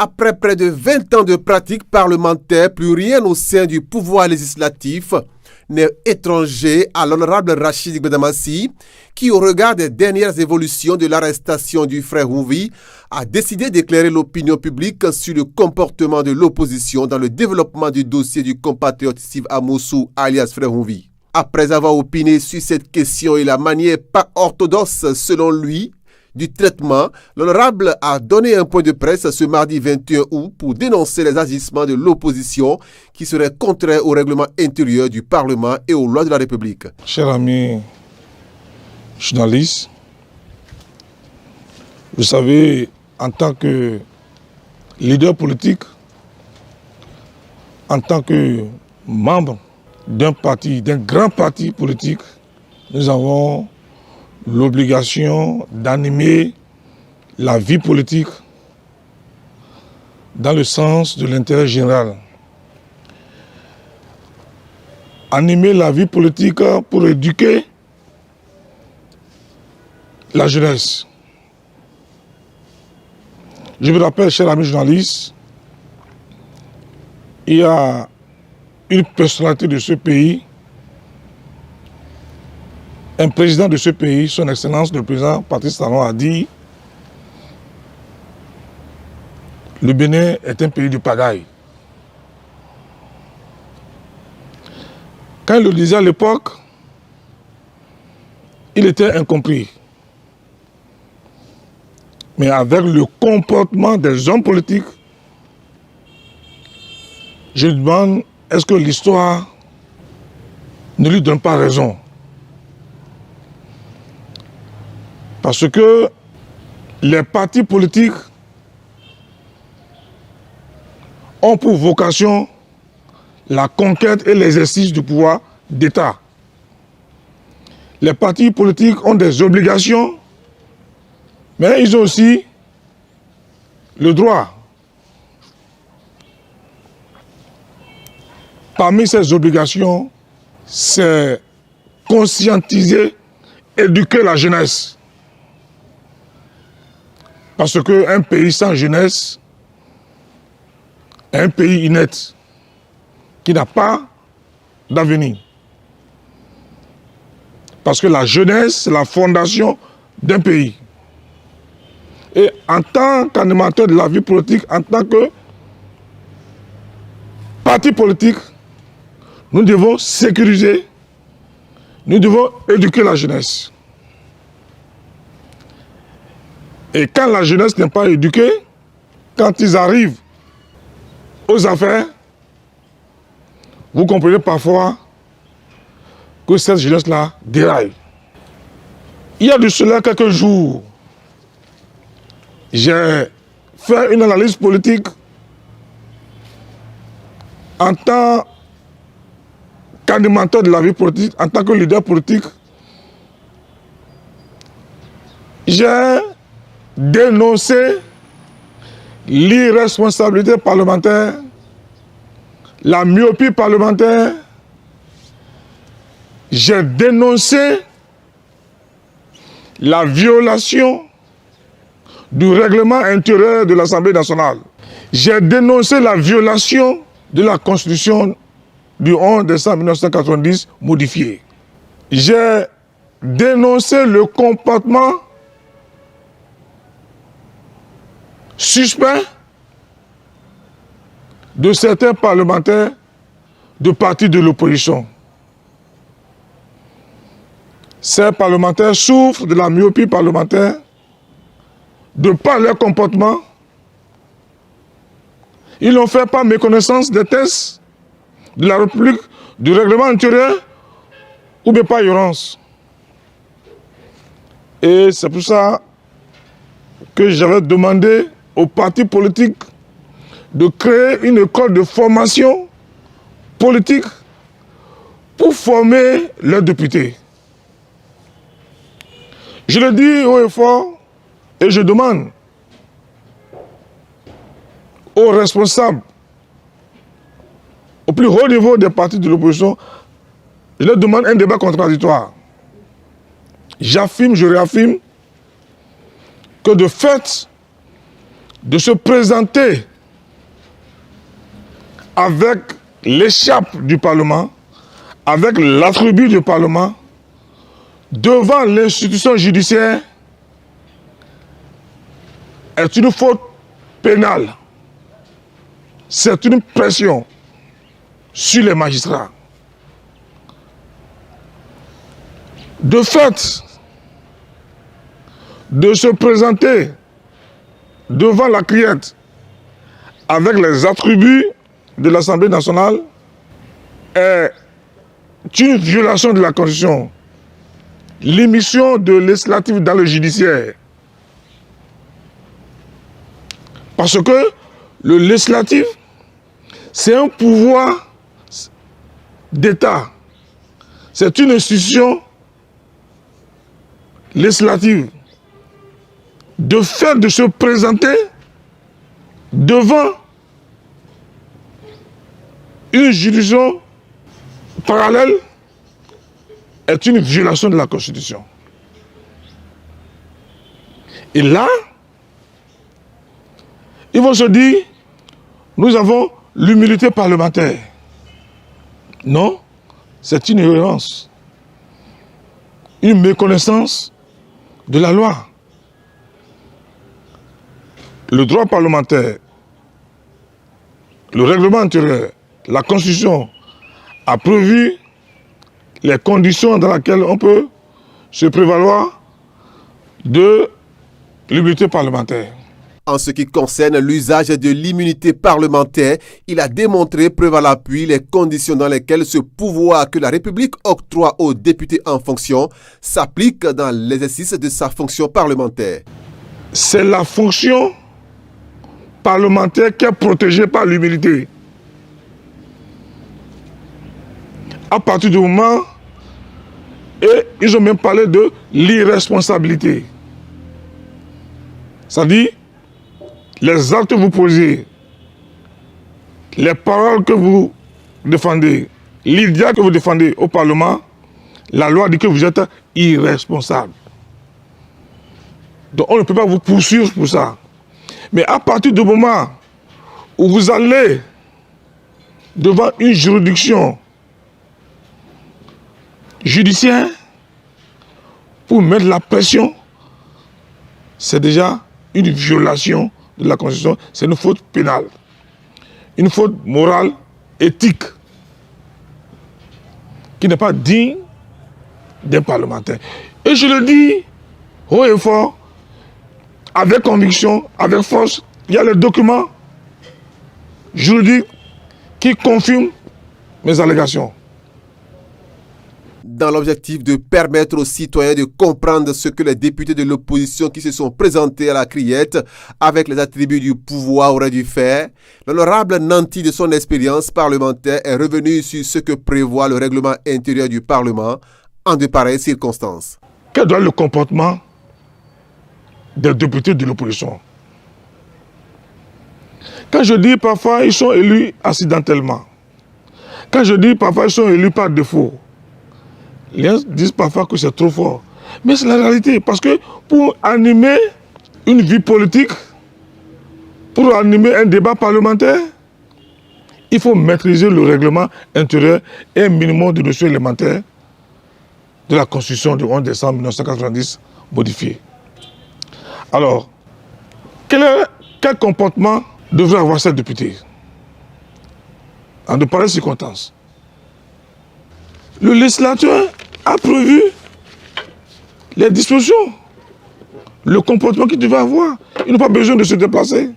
Après près de 20 ans de pratique parlementaire, plus rien au sein du pouvoir législatif n'est étranger à l'honorable Rachid Gbedamassi, qui, au regard des dernières évolutions de l'arrestation du frère Hounvi, a décidé d'éclairer l'opinion publique sur le comportement de l'opposition dans le développement du dossier du compatriote Steve Amoussou, alias frère Hounvi. Après avoir opiné sur cette question et la manière pas orthodoxe, selon lui, du traitement, l'honorable a donné un point de presse ce mardi 21 août pour dénoncer les agissements de l'opposition qui seraient contraires au règlement intérieur du Parlement et aux lois de la République. Chers amis journalistes, vous savez, en tant que leader politique, en tant que membre d'un parti, d'un grand parti politique, nous avons l'obligation d'animer la vie politique dans le sens de l'intérêt général. Animer la vie politique pour éduquer la jeunesse. Je vous rappelle, chers amis journalistes, il y a une personnalité de ce pays, un président de ce pays, son Excellence le président Patrice Talon, a dit « Le Bénin est un pays de pagaille ». Quand il le disait à l'époque, il était incompris. Mais avec le comportement des hommes politiques, je me demande, est-ce que l'histoire ne lui donne pas raison? Parce que les partis politiques ont pour vocation la conquête et l'exercice du pouvoir d'État. Les partis politiques ont des obligations, mais ils ont aussi le droit. Parmi ces obligations, c'est conscientiser, éduquer la jeunesse. Parce qu'un pays sans jeunesse est un pays inerte, qui n'a pas d'avenir. Parce que la jeunesse, c'est la fondation d'un pays. Et en tant qu'animateur de la vie politique, en tant que parti politique, nous devons sécuriser, nous devons éduquer la jeunesse. Et quand la jeunesse n'est pas éduquée, quand ils arrivent aux affaires, vous comprenez parfois que cette jeunesse-là déraille. Il y a de cela quelques jours, j'ai fait une analyse politique en tant qu'animateur de la vie politique, en tant que leader politique. J'ai dénoncé l'irresponsabilité parlementaire, la myopie parlementaire. J'ai dénoncé la violation du règlement intérieur de l'Assemblée nationale. J'ai dénoncé la violation de la Constitution du 11 décembre 1990 modifiée. J'ai dénoncé le comportement suspect de certains parlementaires de partis de l'opposition. Ces parlementaires souffrent de la myopie parlementaire, de par leur comportement. Ils l'ont fait par méconnaissance des textes de la République, du règlement intérieur, ou bien par ignorance. Et c'est pour ça que j'avais demandé aux partis politiques de créer une école de formation politique pour former leurs députés. Je le dis haut et fort et je demande aux responsables, au plus haut niveau des partis de l'opposition, je leur demande un débat contradictoire. J'affirme, je réaffirme que de fait, de se présenter avec l'écharpe du Parlement, avec l'attribut du Parlement, devant l'institution judiciaire, est une faute pénale. C'est une pression sur les magistrats. De fait, de se présenter devant la criette avec les attributs de l'Assemblée nationale est une violation de la Constitution. L'émission de législatif dans le judiciaire. Parce que le législatif, c'est un pouvoir d'État. C'est une institution législative. De fait de se présenter devant une juridiction parallèle est une violation de la Constitution. Et là, ils vont se dire, nous avons l'humilité parlementaire. Non, c'est une ignorance, une méconnaissance de la loi. Le droit parlementaire, le règlement intérieur, la Constitution a prévu les conditions dans lesquelles on peut se prévaloir de l'immunité parlementaire. En ce qui concerne l'usage de l'immunité parlementaire, il a démontré, preuve à l'appui, les conditions dans lesquelles ce pouvoir que la République octroie aux députés en fonction s'applique dans l'exercice de sa fonction parlementaire. C'est la fonction parlementaire qui est protégée par l'immunité. À partir du moment, et ils ont même parlé de l'irresponsabilité. C'est-à-dire, les actes que vous posez, les paroles que vous défendez, l'idée que vous défendez au Parlement, la loi dit que vous êtes irresponsable. Donc on ne peut pas vous poursuivre pour ça. Mais à partir du moment où vous allez devant une juridiction judiciaire pour mettre la pression, c'est déjà une violation de la Constitution, c'est une faute pénale, une faute morale, éthique, qui n'est pas digne d'un parlementaire. Et je le dis haut et fort, avec conviction, avec force, il y a les documents juridiques qui confirment mes allégations. Dans l'objectif de permettre aux citoyens de comprendre ce que les députés de l'opposition qui se sont présentés à la criette avec les attributs du pouvoir auraient dû faire, l'honorable nanti de son expérience parlementaire est revenu sur ce que prévoit le règlement intérieur du Parlement en de pareilles circonstances. Quel doit être le comportement des députés de l'opposition? Quand je dis parfois ils sont élus accidentellement, quand je dis parfois ils sont élus par défaut, les gens disent parfois que c'est trop fort. Mais c'est la réalité, parce que pour animer une vie politique, pour animer un débat parlementaire, il faut maîtriser le règlement intérieur et un minimum de notions élémentaires de la Constitution du 11 décembre 1990 modifiée. Alors, quel comportement devrait avoir cette députée en de pareilles circonstances? Le législateur a prévu les dispositions, le comportement qu'il devait avoir. Il n'a pas besoin de se déplacer.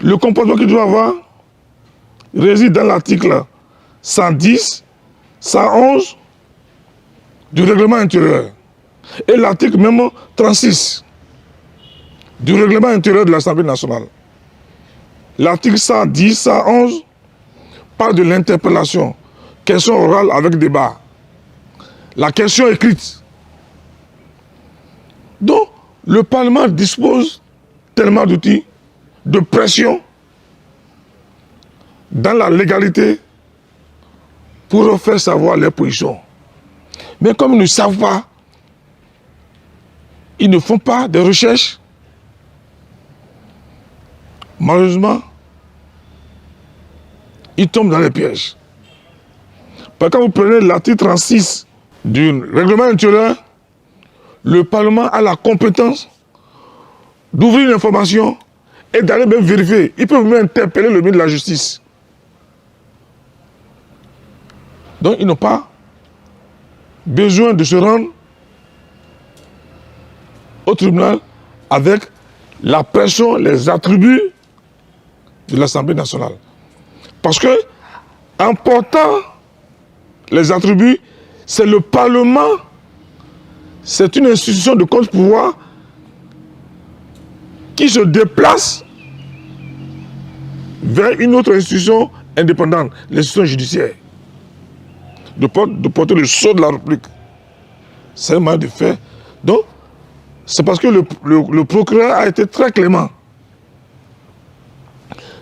Le comportement qu'il doit avoir réside dans l'article 110, 111 du règlement intérieur et l'article même 36 du règlement intérieur de l'Assemblée nationale. L'article 110, 111 parle de l'interpellation, question orale avec débat. La question écrite. Donc, le Parlement dispose tellement d'outils de pression dans la légalité pour faire savoir les positions. Mais comme ils ne savent pas, ils ne font pas de recherches, malheureusement, ils tombent dans les pièges. Parce que quand vous prenez l'article 36 du règlement intérieur, le Parlement a la compétence d'ouvrir une information et d'aller même vérifier. Ils peuvent même interpeller le ministre de la Justice. Donc, ils n'ont pas besoin de se rendre au tribunal avec la pression, les attributs de l'Assemblée nationale. Parce que, en portant les attributs, c'est le Parlement, c'est une institution de contre-pouvoir qui se déplace vers une autre institution indépendante, l'institution judiciaire, de porter le sceau de la République. C'est un mal de fait. Donc, c'est parce que le procureur a été très clément.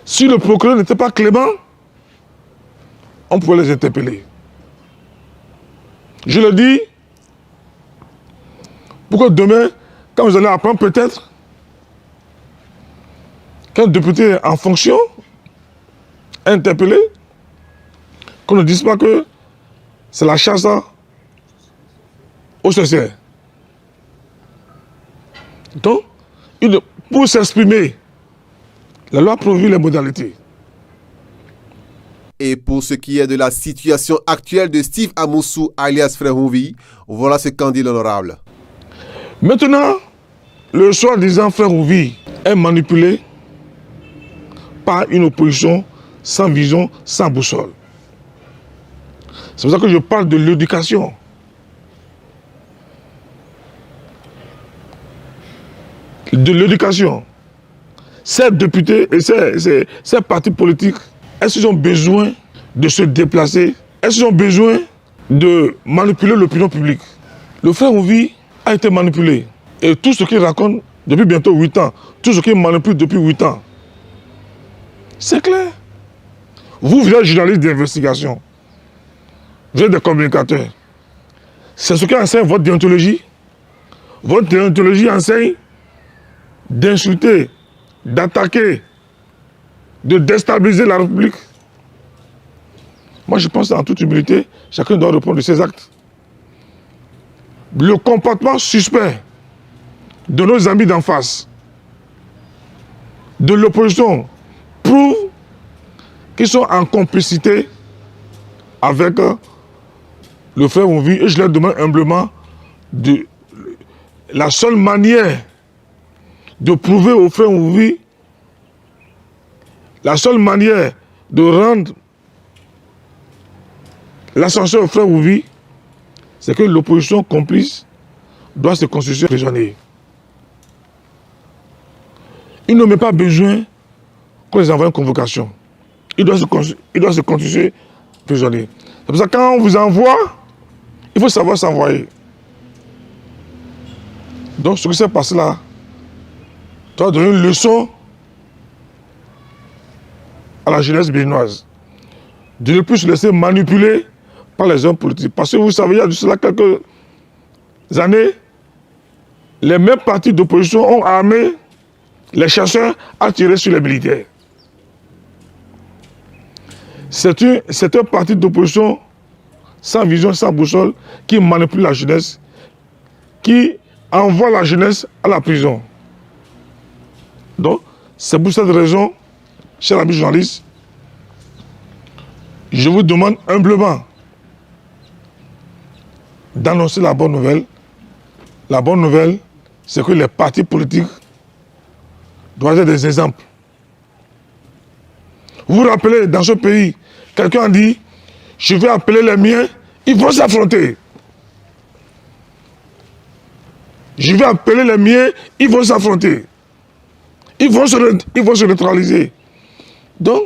Si le procureur n'était pas clément, on pouvait les interpeller. Je le dis, pour que demain, quand vous allez apprendre peut-être qu'un député en fonction est interpellé, qu'on ne dise pas que c'est la chasse au sorcier. Donc, pour s'exprimer, la loi prévoit les modalités. Et pour ce qui est de la situation actuelle de Steve Amoussou, alias Frère Houvi, voilà ce qu'en dit l'honorable. Maintenant, le soi-disant Frère Houvi est manipulé par une opposition sans vision, sans boussole. C'est pour ça que je parle de l'éducation. De l'éducation. Ces députés et ces partis politiques, est-ce qu'ils ont besoin de se déplacer? Est-ce qu'ils ont besoin de manipuler l'opinion publique? Le Frère Houvi a été manipulé. Et tout ce qu'il raconte depuis bientôt 8 ans, tout ce qu'il manipule depuis 8 ans, c'est clair. Vous êtes journaliste d'investigation. Vous êtes des communicateurs. C'est ce qu'enseigne votre déontologie. Votre déontologie enseigne d'insulter, d'attaquer, de déstabiliser la République. Moi, je pense en toute humilité, chacun doit répondre de ses actes. Le comportement suspect de nos amis d'en face, de l'opposition, prouve qu'ils sont en complicité avec le Frère Houvi. Et je leur demande humblement la seule manière de prouver au Frère Houvi, la seule manière de rendre l'ascension au Frère Houvi, c'est que l'opposition complice doit se constituer prisonnier. Il n'a même pas besoin qu'on les envoie une convocation. Il doit se constituer prisonnier. C'est pour ça que quand on vous envoie, il faut savoir s'envoyer. Donc ce qui s'est passé là, doit donner une leçon à la jeunesse béninoise. De ne plus se laisser manipuler par les hommes politiques. Parce que vous savez, il y a de cela quelques années, les mêmes partis d'opposition ont armé les chasseurs à tirer sur les militaires. C'est un parti d'opposition sans vision, sans boussole, qui manipule la jeunesse, qui envoie la jeunesse à la prison. Donc, c'est pour cette raison, chers amis journalistes, je vous demande humblement d'annoncer la bonne nouvelle. La bonne nouvelle, c'est que les partis politiques doivent être des exemples. Vous vous rappelez, dans ce pays, quelqu'un a dit, je vais appeler les miens, ils vont s'affronter. Je vais appeler les miens, ils vont s'affronter. Ils vont se neutraliser. Donc,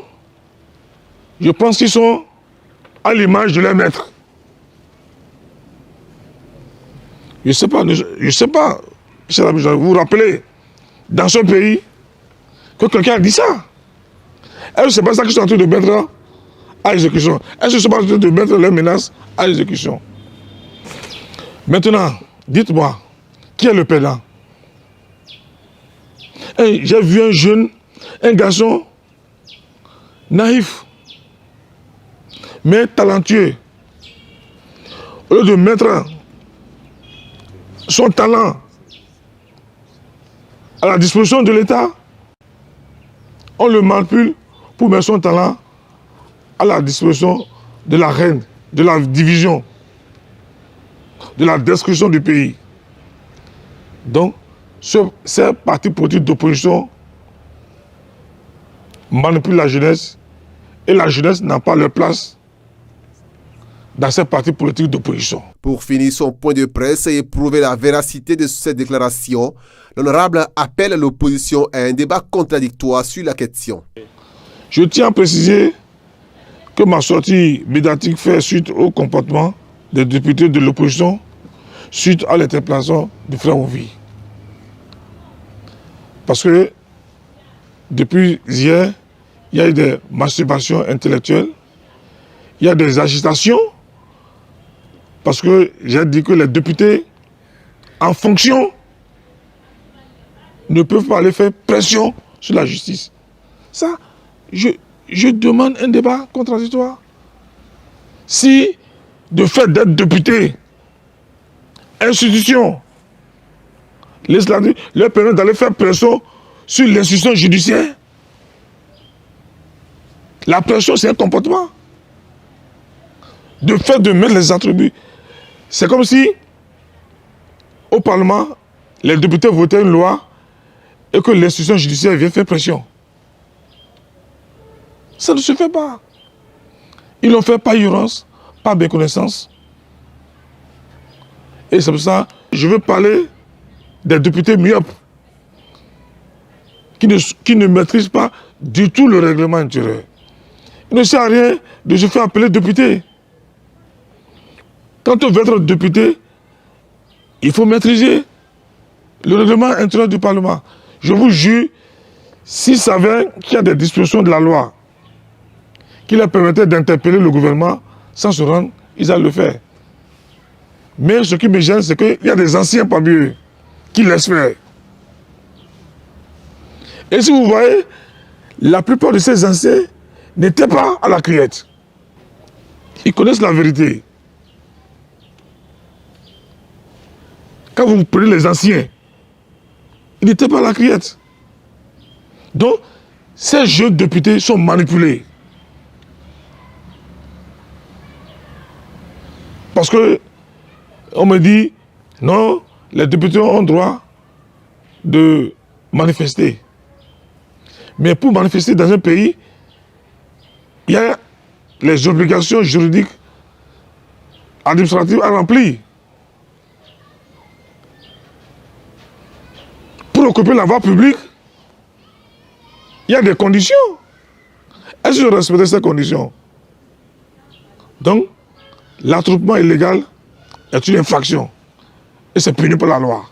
je pense qu'ils sont à l'image de leur maître. Je ne sais pas, chers amis, vous vous rappelez, dans ce pays, que quelqu'un a dit ça. Est-ce que ce n'est pas ça qu'ils sont en train de mettre à l'exécution? Est-ce que ce n'est pas en train de mettre leurs menaces à l'exécution? Maintenant, dites-moi, qui est le perdant? J'ai vu un jeune un garçon naïf, mais talentueux. Au lieu de mettre son talent à la disposition de l'État, on le manipule pour mettre son talent à la disposition de la reine, de la division, de la destruction du pays. Donc, ces partis politiques d'opposition manipulent la jeunesse et la jeunesse n'a pas leur place dans ces partis politiques d'opposition. Pour finir son point de presse et prouver la véracité de cette déclaration, l'honorable appelle l'opposition à un débat contradictoire sur la question. Je tiens à préciser que ma sortie médiatique fait suite au comportement des députés de l'opposition suite à l'interpellation du frère Ovi. Parce que depuis hier, il y a eu des masturbations intellectuelles, il y a des agitations, parce que j'ai dit que les députés, en fonction, ne peuvent pas aller faire pression sur la justice. Ça, je demande un débat contradictoire. Si, de fait d'être député, institution législative leur permet d'aller faire pression sur l'institution judiciaire, la pression, c'est un comportement. De fait de mettre les attributs. C'est comme si, au Parlement, les députés votaient une loi et que l'institution judiciaire vient faire pression. Ça ne se fait pas. Ils l'ont fait par ignorance, par méconnaissance. Et c'est pour ça que je veux parler des députés myopes qui ne maîtrisent pas du tout le règlement intérieur. Il ne sert à rien de se faire appeler député. Quand on veut être député, il faut maîtriser le règlement intérieur du Parlement. Je vous jure, s'ils savaient qu'il y a des dispositions de la loi qui leur permettaient d'interpeller le gouvernement sans se rendre, ils allaient le faire. Mais ce qui me gêne, c'est qu'il y a des anciens parmi eux qui laissent faire. Et si vous voyez, la plupart de ces anciens n'étaient pas à la criette. Ils connaissent la vérité. Quand vous prenez les anciens, ils n'étaient pas à la criette. Donc, ces jeunes députés sont manipulés. Parce que on me dit, non, les députés ont droit de manifester. Mais pour manifester dans un pays, il y a les obligations juridiques, administratives à remplir. Pour occuper la voie publique, il y a des conditions. Est-ce que je respecte ces conditions? Donc, l'attroupement illégal est une infraction. Et c'est puni par la loi.